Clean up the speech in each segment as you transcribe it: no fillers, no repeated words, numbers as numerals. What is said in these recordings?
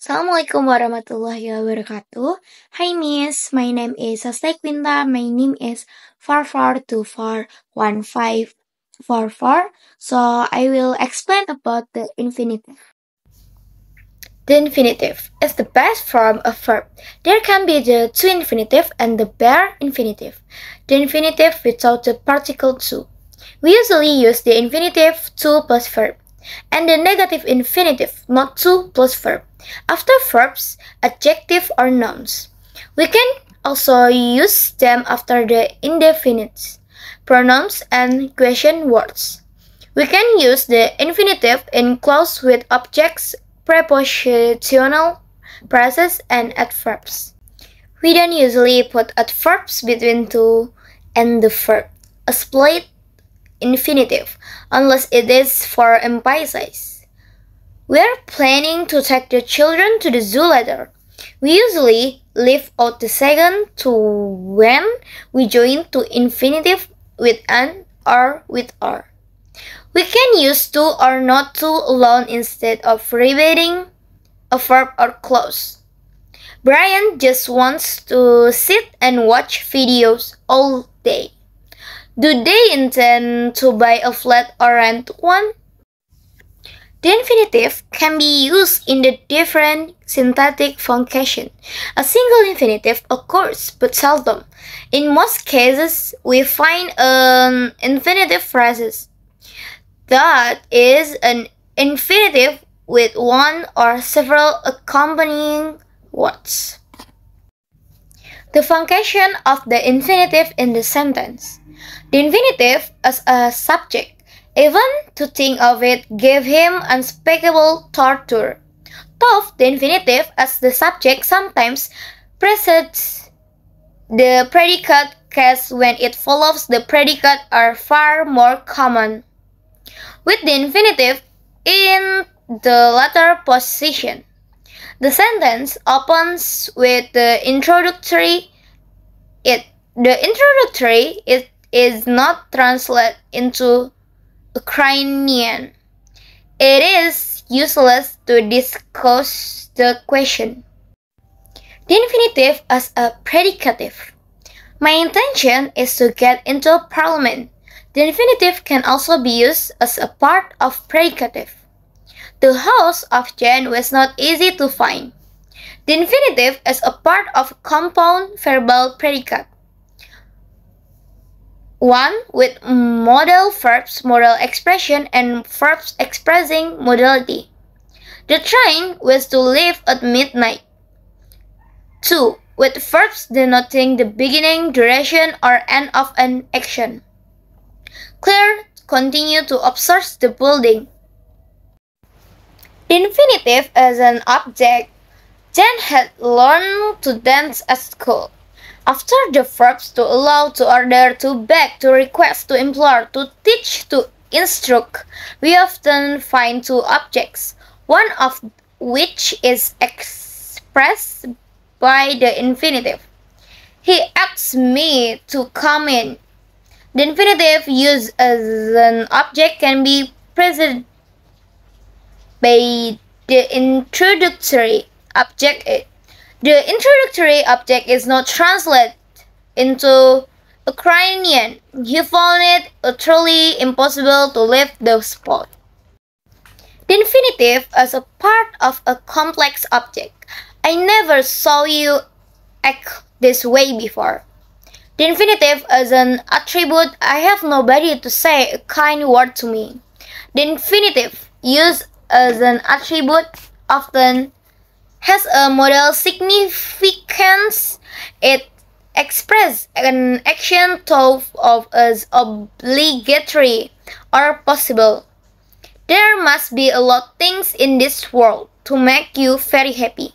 Assalamualaikum warahmatullahi wabarakatuh. Hi Miss, my name is Sastay Quinta. My name is 44241544. So I will explain about the infinitive. The infinitive is the best form of verb. There can be the to infinitive and the bare infinitive. The infinitive without the particle to. We usually use the infinitive to plus verb and the negative infinitive not to plus verb after verbs, adjective, or nouns. We can also use them after the indefinites, pronouns, and question words. We can use the infinitive in clause with objects, prepositional phrases, and adverbs. We don't usually put adverbs between to and the verb, a split infinitive, unless it is for emphasis. We're planning to take the children to the zoo later. We usually leave out the second to when we join to infinitive with an or with or. We can use to or not to alone instead of repeating a verb or clause. Brian just wants to sit and watch videos all day. Do they intend to buy a flat or rent one? The infinitive can be used in the different syntactic function. A single infinitive occurs, but seldom. In most cases, we find an infinitive phrase that is an infinitive with one or several accompanying words. The function of the infinitive in the sentence. The infinitive as a subject. Even to think of it gave him unspeakable torture. Though the infinitive as the subject sometimes precedes the predicate, case when it follows the predicate are far more common. With the infinitive in the latter position, the sentence opens with the introductory. The introductory is not translated into Ukrainian. It is useless to discuss the question. The infinitive as a predicative. My intention is to get into Parliament. The infinitive can also be used as a part of predicative. The house of Jane was not easy to find. The infinitive as a part of compound verbal predicate. One with modal verbs, modal expression, and verbs expressing modality. The train was to leave at midnight. 2. With verbs denoting the beginning, duration, or end of an action. Claire continued to observe the building. The infinitive as an object. Jen had learned to dance at school. After the verbs to allow, to order, to beg, to request, to implore, to teach, to instruct, we often find two objects, one of which is expressed by the infinitive. He asked me to come in. The infinitive used as an object can be preceded by the introductory object. The introductory object is not translated into Ukrainian. He found it utterly impossible to leave the spot. The infinitive as a part of a complex object. I never saw you act this way before. The infinitive as an attribute. I have nobody to say a kind word to me. The infinitive used as an attribute often has a modal significance. It expresses an action thought of as obligatory or possible. There must be a lot of things in this world to make you very happy.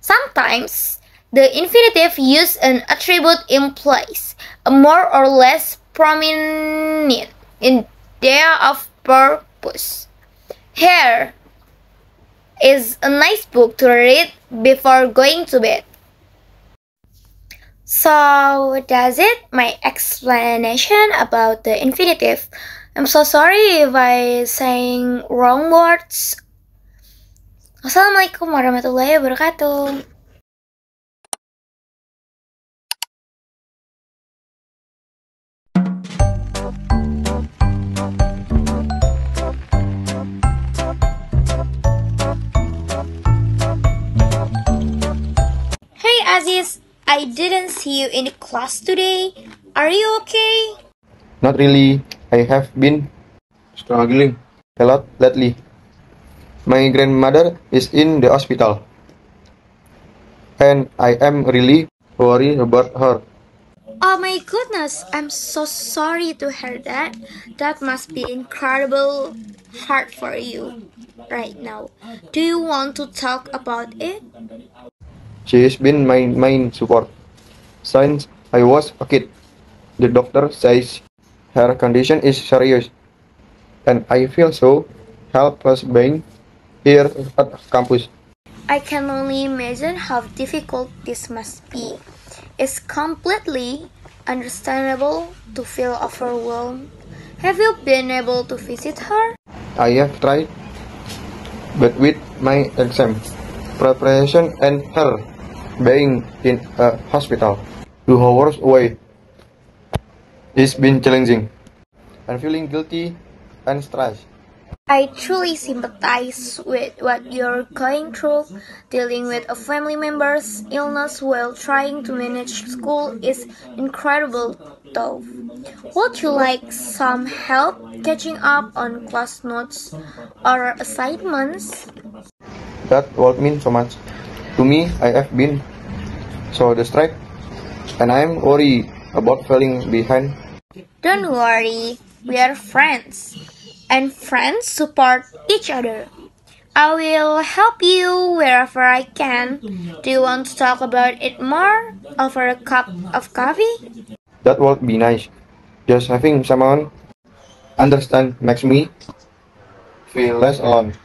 Sometimes the infinitive used an attribute implies a more or less prominent idea of purpose. Here is a nice book to read before going to bed. So that's it, my explanation about the infinitive. I'm so sorry if I saying wrong words. Wassalamualaikum warahmatullahi wabarakatuh. Hey Aziz, I didn't see you in the class today. Are you okay? Not really. I have been struggling a lot lately. My grandmother is in the hospital, and I am really worried about her. Oh my goodness, I'm so sorry to hear that. That must be incredible hard for you right now. Do you want to talk about it? She has been my main support since I was a kid. The doctor says her condition is serious, and I feel so helpless being here at campus. I can only imagine how difficult this must be. It's completely understandable to feel overwhelmed. Have you been able to visit her? I have tried, but with my exam preparation and her being in a hospital 2 hours away, it's been challenging. I'm feeling guilty and stressed. I truly sympathize with what you're going through. Dealing with a family member's illness while trying to manage school is incredible tough. Would you like some help catching up on class notes or assignments? That would mean so much. To me, I have been so distracted, and I'm worried about falling behind. Don't worry, we are friends, and friends support each other. I will help you wherever I can. Do you want to talk about it more over a cup of coffee? That would be nice. Just having someone understand makes me feel less alone.